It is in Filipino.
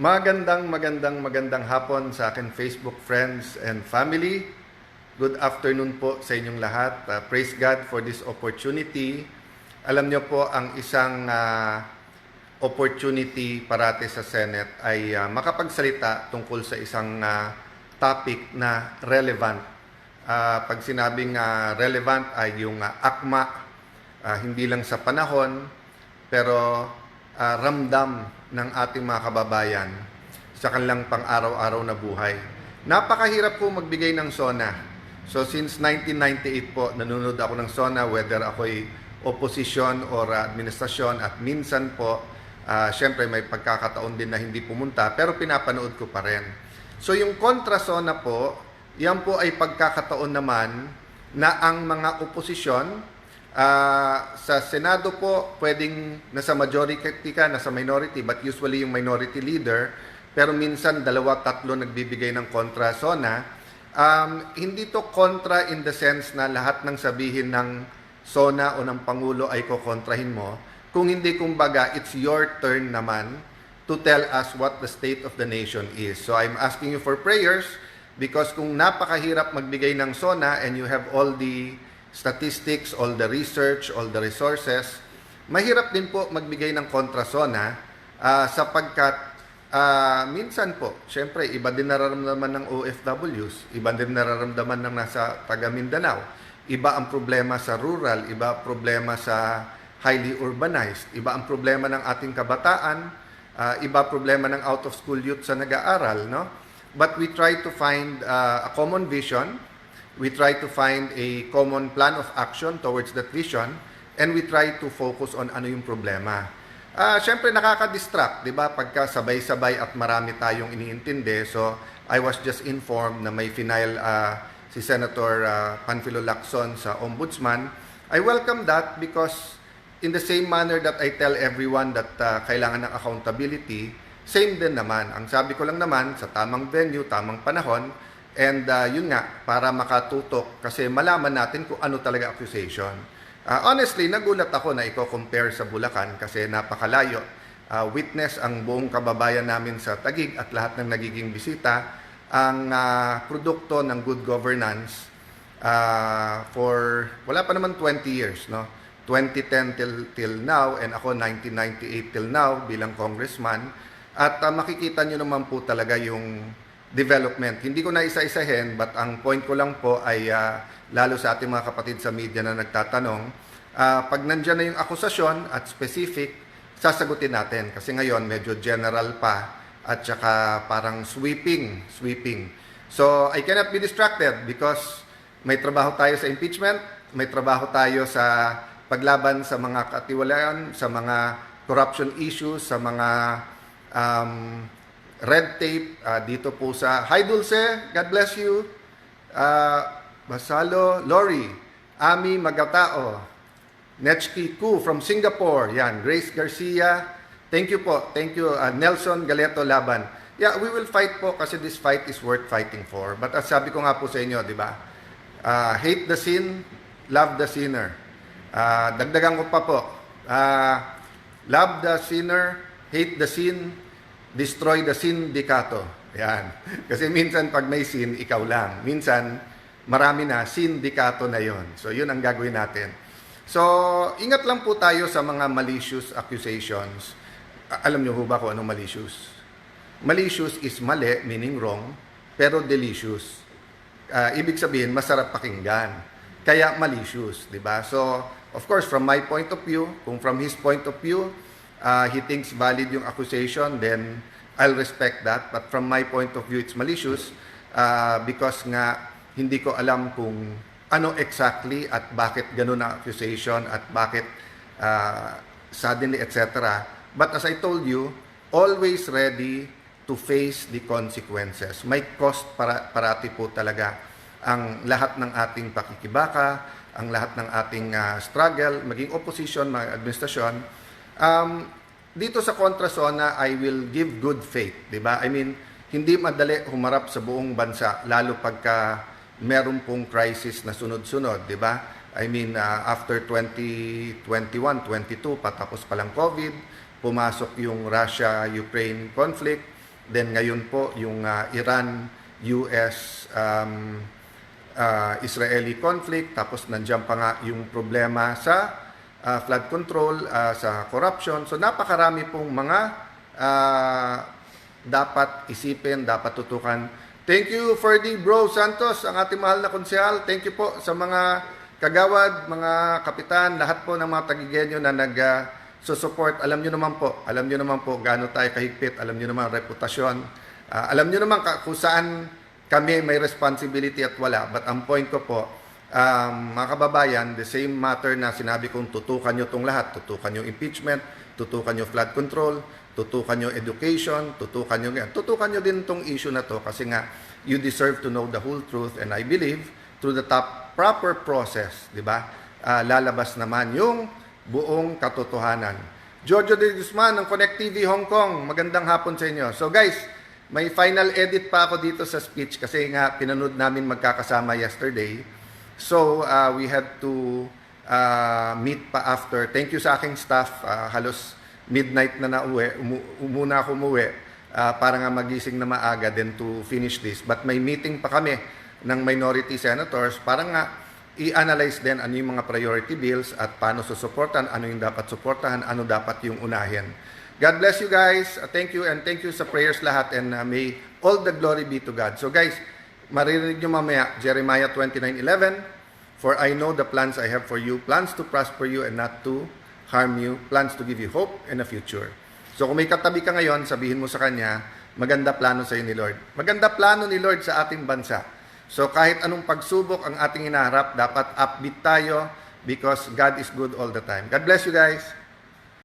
Magandang hapon sa akin Facebook friends and family. Good afternoon po sa inyong lahat. Praise God for this opportunity. Alam niyo po, ang isang opportunity parate sa Senate ay makapagsalita tungkol sa isang topic na relevant. Pag sinabing relevant ay yung akma, hindi lang sa panahon, pero ramdam ng ating mga kababayan sa kanilang pang-araw-araw na buhay. Napakahirap po magbigay ng SONA. So since 1998 po, nanonood ako ng SONA, whether ako'y opposition or administrasyon, at minsan po, syempre may pagkakataon din na hindi pumunta, pero pinapanood ko pa rin. So yung kontra SONA po, yan po ay pagkakataon naman na ang mga oposisyon, sa Senado po, pwedeng nasa majority ka, nasa minority, but usually yung minority leader, pero minsan dalawa, tatlo nagbibigay ng kontra SONA. Hindi to kontra in the sense na lahat ng sabihin ng SONA o ng Pangulo ay kokontrahin mo. Kung hindi, kumbaga, it's your turn naman to tell us what the state of the nation is. So I'm asking you for prayers, because kung napakahirap magbigay ng SONA and you have all the statistics, all the research, all the resources, mahirap din po magbigay ng kontra SONA sapagkat minsan po, syempre, iba din nararamdaman ng OFWs, iba din nararamdaman ng nasa taga Mindanao, iba ang problema sa rural, iba ang problema sa highly urbanized, iba ang problema ng ating kabataan, iba problema ng out-of-school youth sa nag-aaral, no? But we try to find a common vision. We try to find a common plan of action towards that vision, and we try to focus on ano yung problema. Siyempre nakaka-distract, di ba? Pagka sabay-sabay at marami tayong iniintindi. So, I was just informed na may final si Senator Panfilo Lacson sa Ombudsman. I welcome that because in the same manner that I tell everyone that kailangan ng accountability, same din naman. Ang sabi ko lang naman, sa tamang venue, tamang panahon, and yun nga, para makatutok, kasi malaman natin kung ano talaga accusation. Honestly, nagulat ako na i-compare sa Bulacan kasi napakalayo. Witness ang buong kababayan namin sa Taguig at lahat ng nagiging bisita ang produkto ng good governance for wala pa naman 20 years, no? 2010 till now, and ako 1998 till now bilang congressman. At makikita nyo naman po talaga yung development. Hindi ko na isa-isahin, but ang point ko lang po ay lalo sa ating mga kapatid sa media na nagtatanong, pag nandyan na yung akusasyon at specific, sasagutin natin. Kasi ngayon, medyo general pa at saka parang sweeping. So, I cannot be distracted because may trabaho tayo sa impeachment, may trabaho tayo sa paglaban sa mga katiwalian, sa mga corruption issues, sa mga red tape dito po sa Hi Dulce, God bless you. Basalo, Lori, Ami Magatao, Nechki Ku from Singapore, yan, Grace Garcia, thank you po, thank you, Nelson Galeto Laban. Yeah, we will fight po kasi this fight is worth fighting for. But as sabi ko nga po sa inyo, di ba? Hate the sin, love the sinner. Dagdagan ko pa po, love the sinner, hate the sin, destroy the sindikato. Yan. Kasi minsan pag may sin, ikaw lang. Minsan, marami na, sindikato na yon. So, yun ang gagawin natin. So, ingat lang po tayo sa mga malicious accusations. Alam niyo ho ba kung anong malicious? Malicious is mali, meaning wrong, pero delicious. Ibig sabihin, masarap pakinggan. Kaya malicious, di ba? So, of course, from my point of view, kung from his point of view, he thinks valid yung accusation, then I'll respect that. But from my point of view, it's malicious because nga hindi ko alam kung ano exactly at bakit ganun ang accusation at bakit suddenly, etc. But as I told you, always ready to face the consequences. May cost parati po talaga ang lahat ng ating pakikibaka, ang lahat ng ating struggle, maging opposition, mga administrasyon. Dito sa kontra SONA, I will give good faith, di ba? I mean, hindi madali humarap sa buong bansa, lalo pagka meron pong crisis na sunod-sunod, di ba? I mean, after 2021, 22, patapos pa lang COVID, pumasok yung Russia-Ukraine conflict, Then ngayon po yung Iran-US Israeli conflict, tapos nandiyan pa nga yung problema sa flood control, sa corruption. So napakarami pong mga dapat isipin, dapat tutukan. Thank you, Ferdy Bro Santos, ang ating mahal na konsehal. Thank you po sa mga kagawad, mga kapitan, lahat po ng mga tagigenyo na nag-support. Alam nyo naman po gaano tayo kahigpit, alam nyo naman reputasyon. Alam nyo naman kung saan kami may responsibility at wala. But ang point ko po, mga kababayan, the same matter na sinabi kong tutukan nyo itong lahat. Tutukan nyo impeachment, tutukan nyo flood control, tutukan nyo education, tutukan nyo din itong issue na to kasi nga you deserve to know the whole truth, and I believe through the proper process, di ba? Lalabas naman yung buong katotohanan. Jojo de Guzman ng Connect TV Hong Kong, magandang hapon sa inyo. So guys, may final edit pa ako dito sa speech kasi nga pinanood namin magkakasama yesterday. So we had to meet pa after. Thank you sa aking staff. Halos midnight na nauwi. Muna ako umuwi para nga magising na maaga then to finish this. But may meeting pa kami ng minority senators para nga i-analyze din ano yung mga priority bills at paano susuportan, ano yung dapat suportahan, ano dapat yung unahin. God bless you guys. Thank you, and thank you sa prayers lahat, and may all the glory be to God. So guys, maririnig nyo mamaya Jeremiah 29:11, for I know the plans I have for you, plans to prosper you and not to harm you, plans to give you hope and a future. So kung may katabi ka ngayon, sabihin mo sa kanya, maganda plano sa iyo ni Lord. Maganda plano ni Lord sa ating bansa. So kahit anong pagsubok ang ating inaharap, dapat upbeat tayo because God is good all the time. God bless you guys.